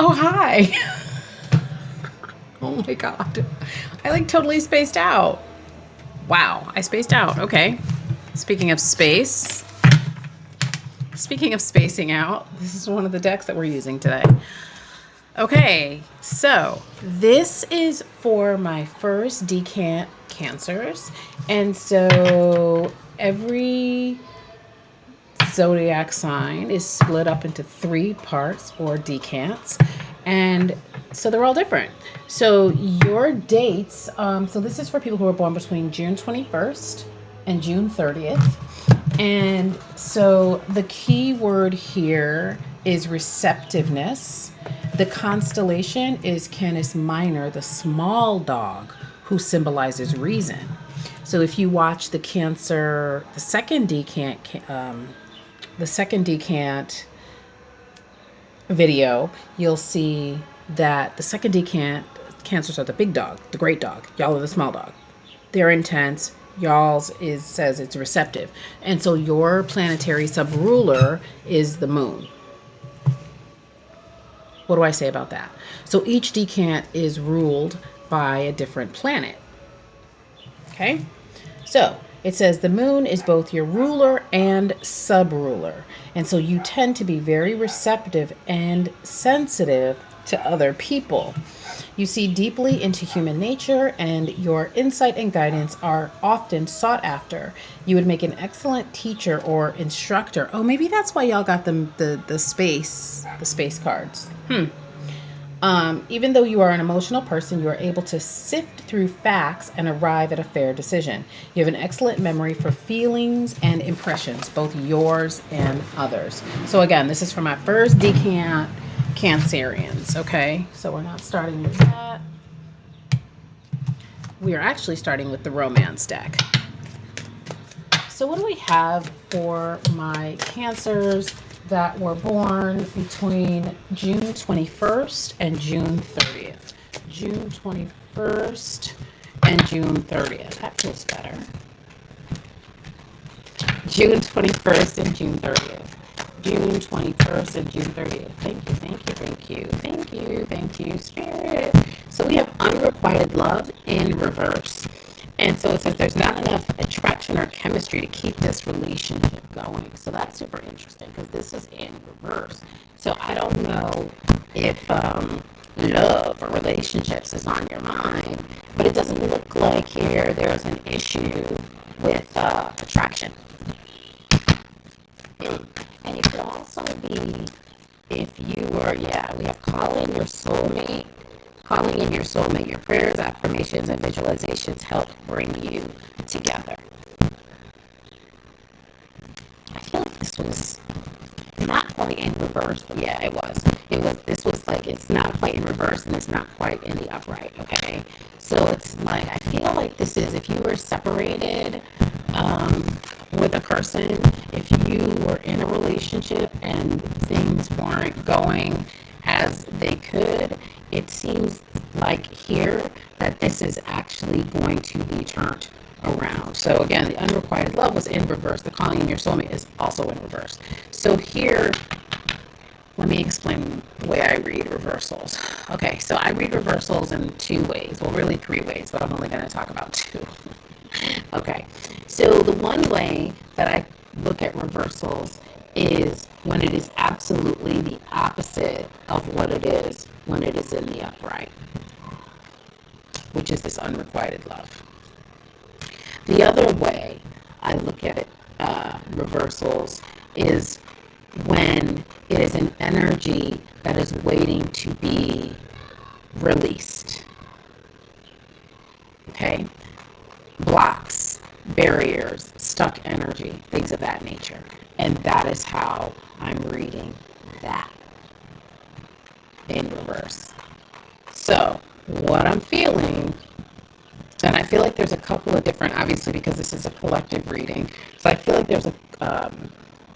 Oh, hi. Oh my God. I like totally spaced out. Wow, I spaced out. Okay. Speaking of space, speaking of spacing out, this is one of the decks that we're using today. Okay, so this is for my first decant cancers. And so every zodiac sign is split up into three parts or decants, and so they're all different. So your dates, so this is for people who are born between June 21st and June 30th. And so the key word here is receptiveness. The constellation is Canis Minor, the small dog, who symbolizes reason. So if you watch the Cancer, the second decant video, you'll see that the second decant cancers are the big dog, the great dog. Y'all are the small dog. They're intense. Y'all's says it's receptive. And so your planetary sub-ruler is the moon. What do I say about that? So each decant is ruled by a different planet. Okay? So it says the moon is both your ruler and sub-ruler. And so you tend to be very receptive and sensitive to other people. You see deeply into human nature, and your insight and guidance are often sought after. You would make an excellent teacher or instructor. Oh, maybe that's why y'all got the space cards. Even though you are an emotional person, you are able to sift through facts and arrive at a fair decision. You have an excellent memory for feelings and impressions, both yours and others. So again, this is for my first decant Cancerians, okay? So we're not starting with that. We are actually starting with the romance deck. So what do we have for my Cancers that were born between June 21st and June 30th? June 21st and June 30th. That feels better. June 21st and June 30th. June 21st and June 30th. Thank you, thank you, thank you, thank you, thank you, Spirit. So we have unrequited love in reverse. And so it says there's not enough attraction or chemistry to keep this relationship going. So that's super interesting because this is in reverse. So I don't know if love or relationships is on your mind, but it doesn't look like here there's an issue with attraction. And it could also be if you were, we have calling your soulmate. Calling in your soulmate, your prayers, affirmations, and visualizations help bring you together. I feel like this was not quite in reverse, but yeah, it was. This was like, it's not quite in reverse and it's not quite in the upright, okay? So it's like, I feel like this is, if you were separated with a person, if you were in a relationship and things weren't going as they could, it seems like here that this is actually going to be turned around. So again, the unrequited love was in reverse. The calling in your soulmate is also in reverse. So here, let me explain the way I read reversals. Okay, so I read reversals in two ways. Well, really three ways, but I'm only going to talk about two. Okay, so the one way that I look at reversals is when it is absolutely the opposite of what it is when it is in the upright, which is this unrequited love. The other way I look at it, reversals, is when it is an energy that is waiting to be released. Okay? Blocks, barriers, stuck energy, things of that nature. And that is how I'm reading that in reverse. So what I'm feeling, and I feel like there's a couple of different, obviously because this is a collective reading, so I feel like there's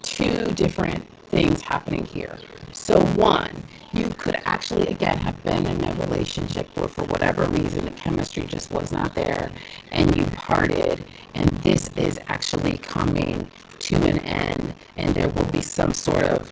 two different things happening here. So one, you could actually, again, have been in a relationship where for whatever reason the chemistry just was not there and you parted, and this is actually coming to an end, and there will be some sort of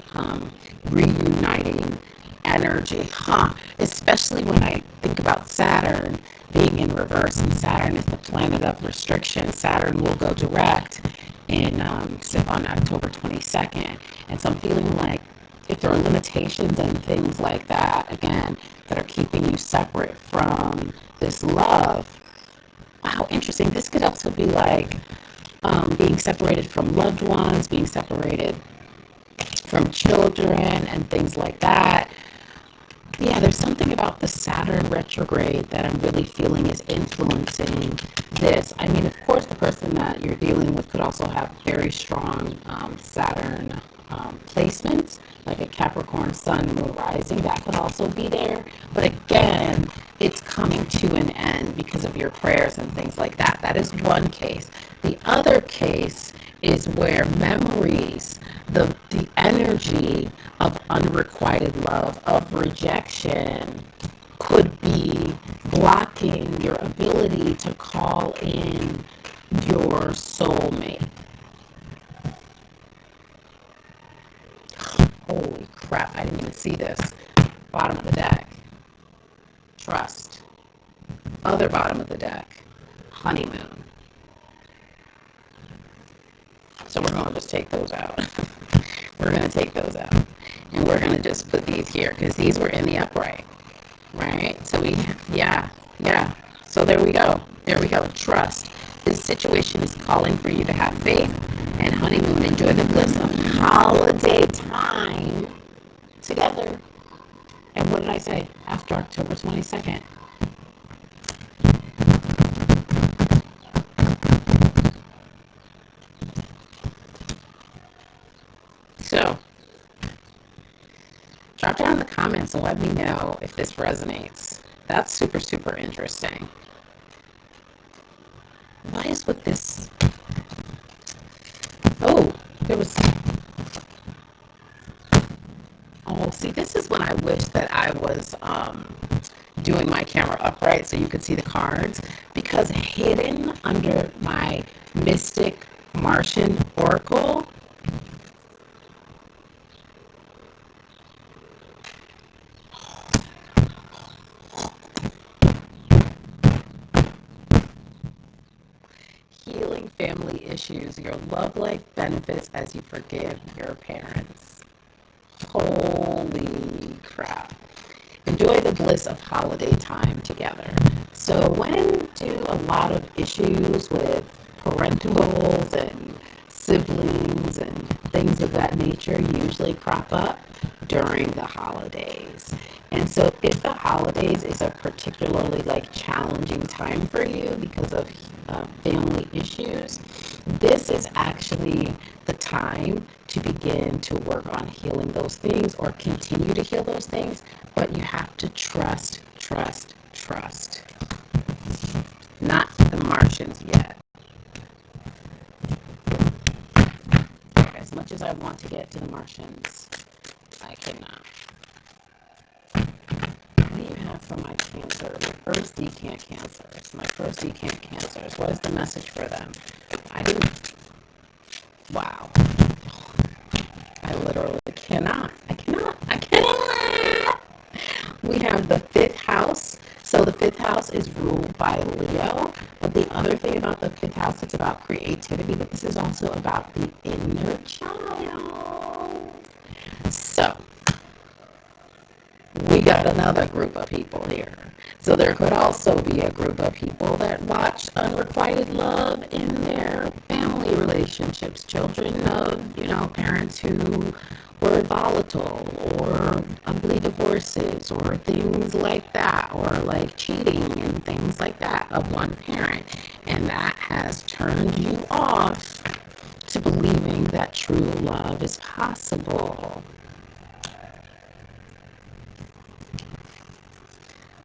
reuniting at energy, huh? Especially when I think about Saturn being in reverse, and Saturn is the planet of restriction. Saturn will go direct on October 22nd. And so I'm feeling like if there are limitations and things like that, again, that are keeping you separate from this love, wow, interesting. This could also be like being separated from loved ones, being separated from children and things like that. Yeah, there's something about the Saturn retrograde that I'm really feeling is influencing this. I mean, of course, the person that you're dealing with could also have very strong Saturn placements, like a Capricorn Sun, Moon rising. That could also be there. But again, it's coming to an end because of your prayers and things like that. That is one case. The other case is where memories, the energy of unrequited love, of rejection, could be blocking your ability to call in your soulmate. Holy crap, I didn't even see this. Bottom of the deck. Trust. Other bottom of the deck. Honeymoon. So we're going to just take those out. We're going to take those out. And we're going to just put these here because these were in the upright. Right? So yeah. So there we go. There we go. Trust. This situation is calling for you to have faith and honeymoon. Enjoy the bliss of holiday time together. And what did I say? After October 22nd. So, drop down in the comments and let me know if this resonates. That's super, super interesting. What is with this? Oh, there was... Oh, see, this is when I wish that I was doing my camera upright so you could see the cards, because hidden under my Mystic Martian Oracle, healing family issues, your love life benefits as you forgive your parents. Holy crap. Enjoy the bliss of holiday time together. So when do a lot of issues with parentals and siblings and things of that nature usually crop up? During the holidays. And so if the holidays is a particularly like challenging time for you because of family issues, this is actually the time to begin to work on healing those things or continue to heal those things. But you have to trust. Not the Martians yet. As much as I want to get to the Martians, I cannot. What do you have for my Cancer? My first decant Cancers. My first decant Cancers. What is the message for them? I didn't. Wow. I literally cannot. I cannot. We have the 5th house. So the 5th house is ruled by Leo. But the other thing about the 5th house, it's about creativity, but this is also about the inner child. So we got another group of people here. So there could also be a group of people that watch unrequited love in their family relationships. Children of, parents who were volatile or ugly divorces or things like that, or like cheating and things like that of one parent. And that has turned you off to believing that true love is possible.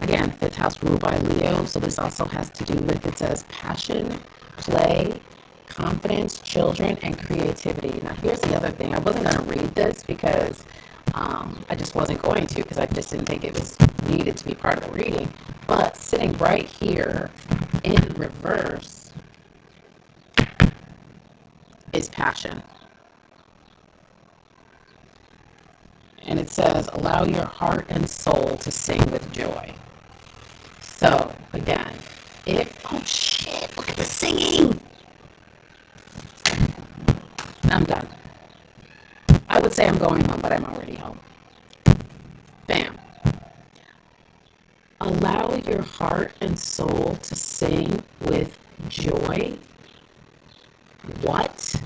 Again, 5th house ruled by Leo, so this also has to do with, it says, passion, play, confidence, children, and creativity. Now, here's the other thing. I wasn't going to read this because I just wasn't going to, because I just didn't think it was needed to be part of the reading. But sitting right here in reverse is passion. And it says, allow your heart and soul to sing with joy. So, again, oh shit, look at the singing. I'm done. I would say I'm going home, but I'm already home. Bam. Allow your heart and soul to sing with joy. What?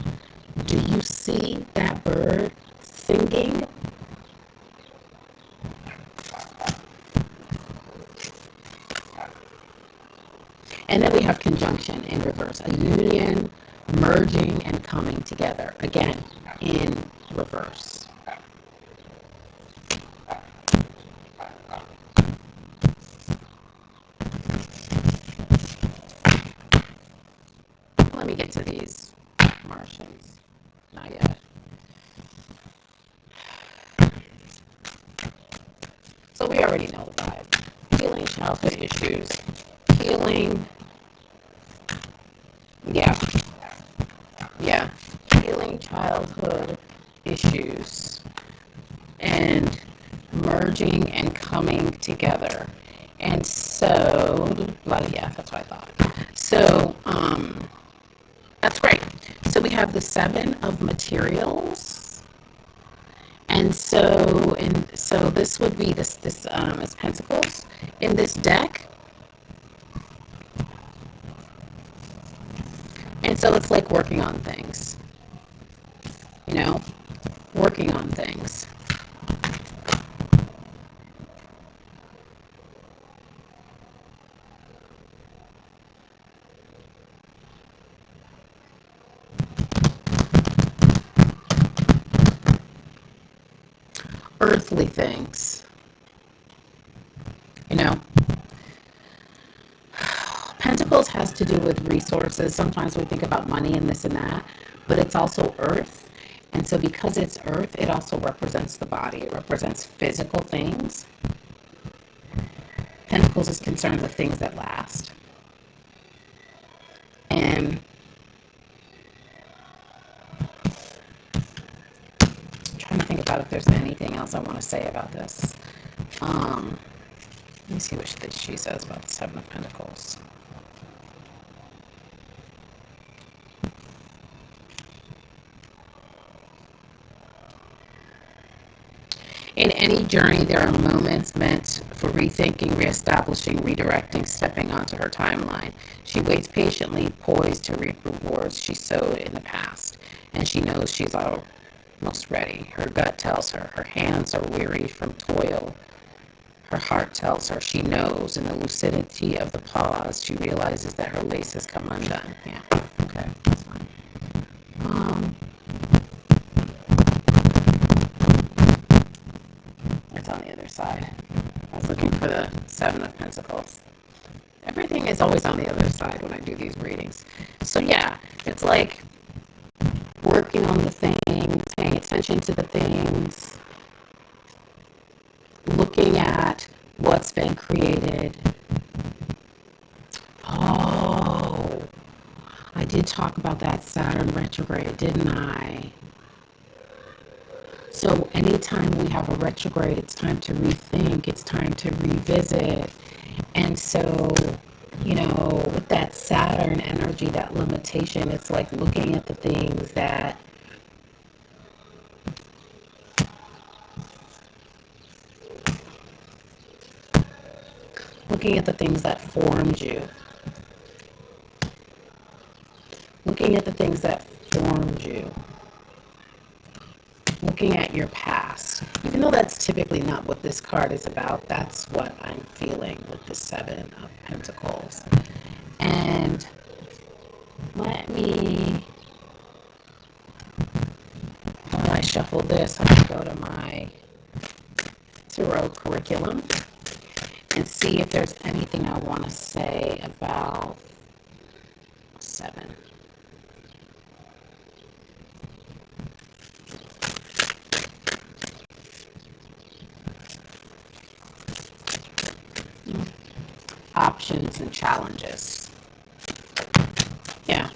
Do you see that bird singing? And then we have conjunction in reverse, a union, merging, and coming together. Again, in reverse. Let me get to these Martians. Not yet. So we already know the vibe. Healing childhood issues. Healing. Yeah. Healing childhood issues. And merging and coming together. And so, yeah, that's what I thought. So, that's great. So we have the 7 of materials. And so this would be this is Pentacles in this deck. And so it's like working on things. Working on things. Earthly things. Pentacles has to do with resources. Sometimes we think about money and this and that, but it's also earth. And so because it's earth, it also represents the body. It represents physical things. Pentacles is concerned with things that last. And I'm trying to think about if there's anything else I want to say about this. Let me see what she says about the 7 of Pentacles. In any journey, there are moments meant for rethinking, reestablishing, redirecting, stepping onto her timeline. She waits patiently, poised to reap rewards she sowed in the past, and she knows she's almost ready. Her gut tells her. Her hands are weary from toil. Her heart tells her she knows. In the lucidity of the pause, she realizes that her lace has come undone. Yeah, okay, that's fine. It's on the other side. I was looking for the 7 of Pentacles. Everything is always on the other side when I do these readings. So yeah, it's like working on the things, paying attention to the things, looking at what's been created. Oh, I did talk about that Saturn retrograde, didn't I? So anytime we have a retrograde, it's time to rethink, it's time to revisit. And so, with that Saturn energy, that limitation, it's like looking at the things that formed you. Looking at the things that formed you. Looking at your past. Even though that's typically not what this card is about, that's what I'm feeling with the 7 of Pentacles. And while I shuffle this, I'm going to go to my tarot curriculum and see if there's anything I want to say about 7. Options and challenges. Yeah,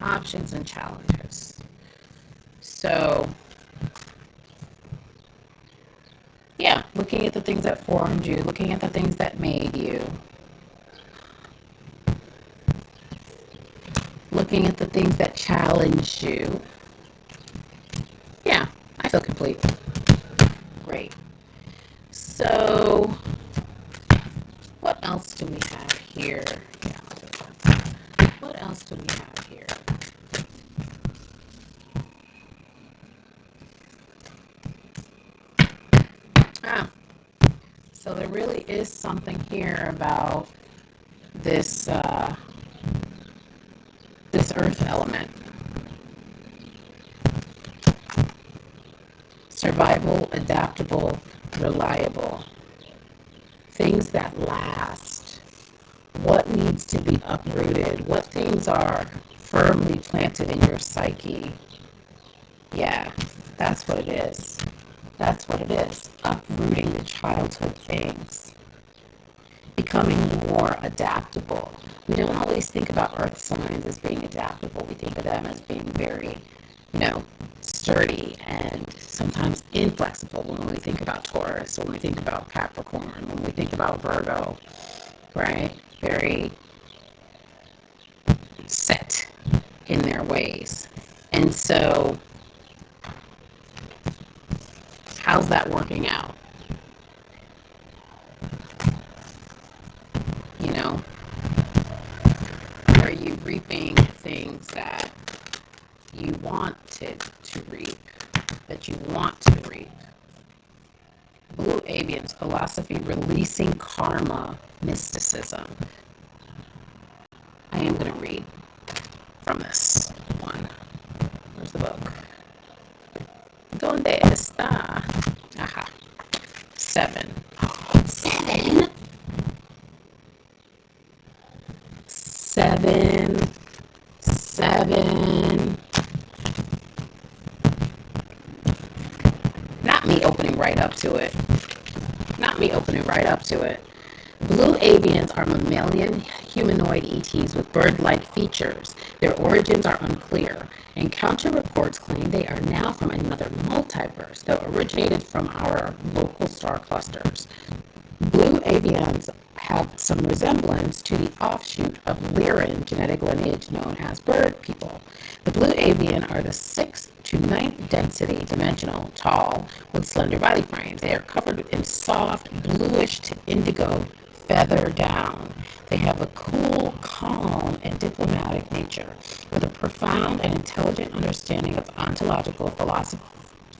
options and challenges. So Yeah, looking at the things that formed you, looking at the things that made you, looking at the things that challenged you. Yeah, I feel complete. Great. So, what else do we have here? Yeah, what else do we have here? Ah, so there really is something here about this this earth element. Survival, adaptable, reliable. Things that last. What needs to be uprooted? What things are firmly planted in your psyche? Yeah, that's what it is. That's what it is. Uprooting the childhood things. Becoming more adaptable. We don't always think about earth signs as being adaptable. We think of them as being very, sturdy and sometimes inflexible when we think about Taurus, when we think about Capricorn, when we think about Virgo, right? Very set in their ways. And so, how's that working out? You know, are you reaping things that you wanted to reap, that you want to reap? Blue Avians, philosophy, releasing karma, mysticism. I am going to read from this one. Where's the book? ¿Dónde está? Aha. 7. 7. 7. 7. Not me opening right up to it. Not me opening right up to it. Blue avians are mammalian humanoid ETs with bird-like features. Their origins are unclear. Encounter reports claim they are now from another multiverse, though originated from our local star clusters. Blue avians have some resemblance to the offshoot of Lyran genetic lineage known as bird people. The blue avian are the 6th to 9th density dimensional, tall, with slender body frames. They are covered in soft, bluish to indigo feather down. They have a cool, calm, and diplomatic nature, with a profound and intelligent understanding of ontological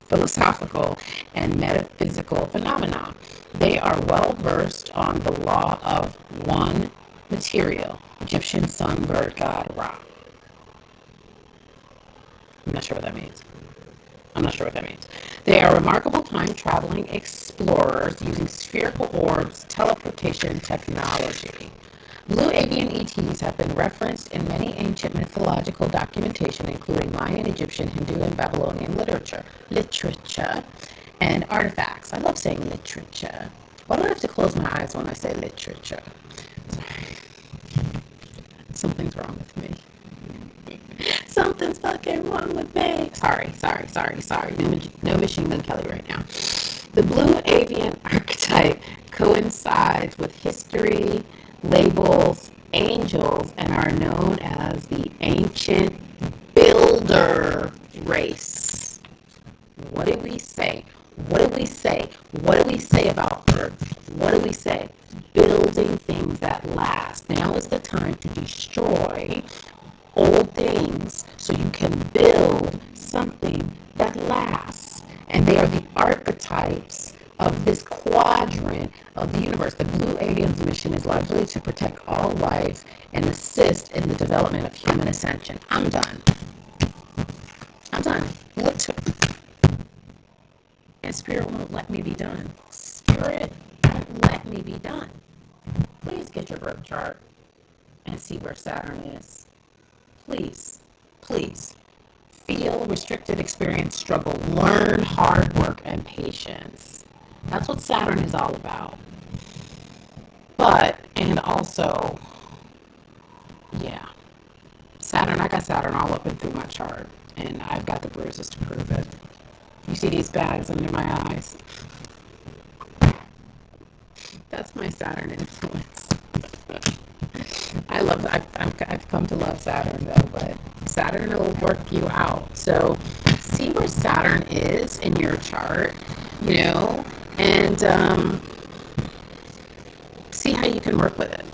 philosophical and metaphysical phenomena. They are well versed on the law of one material, Egyptian sun bird god Ra. I'm not sure what that means. They are remarkable time-traveling explorers using spherical orbs, teleportation technology. Blue avian ETs have been referenced in many ancient mythological documentation, including Mayan, Egyptian, Hindu, and Babylonian literature, and artifacts. I love saying literature. Why do I have to close my eyes when I say literature? Sorry. Something's wrong with me. Something's fucking wrong with me. Sorry. No Machine Gun Kelly right now. The blue avian archetype coincides with history, labels, angels, and are known as the ancient builder race. What did we say? What did we say? What did we say about Earth? What did we say? Building things that last. Now is the time to destroy old things so you can build something that lasts. And they are the archetypes of this quadrant of the universe. The Blue Avian's mission is largely to protect all life and assist in the development of human ascension. I'm done. And Spirit won't let me be done. Spirit won't let me be done. Please get your birth chart and see where Saturn is. Please. Feel, restricted, experience, struggle, learn, hard work, and patience. That's what Saturn is all about. And also, yeah, Saturn, I got Saturn all up and through my chart, and I've got the bruises to prove it. You see these bags under my eyes? that's my Saturn influence. I love, I've come to love Saturn though, but Saturn will work you out. So see where Saturn is in your chart, and see how you can work with it.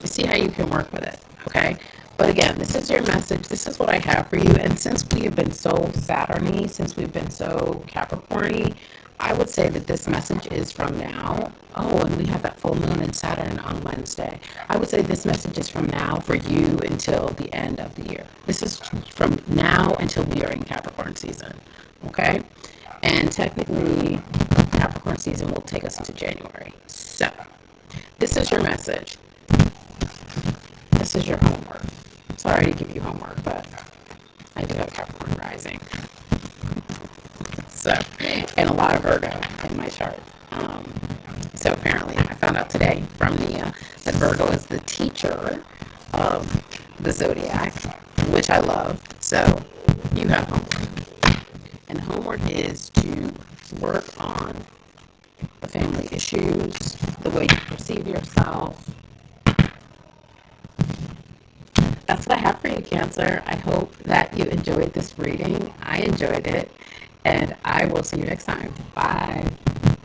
See how you can work with it, okay? But again, this is your message. This is what I have for you. And since we have been so Saturn-y, since we've been so Capricorn-y, I would say that this message is from now. Oh, and we have that full moon in Saturn on Wednesday. I would say this message is from now for you until the end of the year. This is from now until we are in Capricorn season, okay? And technically, Capricorn season will take us into January. So, this is your message. This is your homework. Sorry to give you homework, but I do have Capricorn rising. So, and a lot of Virgo in my chart. So apparently, I found out today from Nia that Virgo is the teacher of the zodiac, which I love. So you have homework. And the homework is to work on the family issues, the way you perceive yourself. That's what I have for you, Cancer. I hope that you enjoyed this reading. I enjoyed it. And I will see you next time. Bye.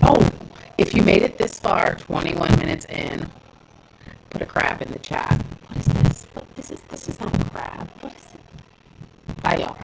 Oh, if you made it this far, 21 minutes in, put a crab in the chat. What is this? This is not a crab. What is it? Bye, y'all.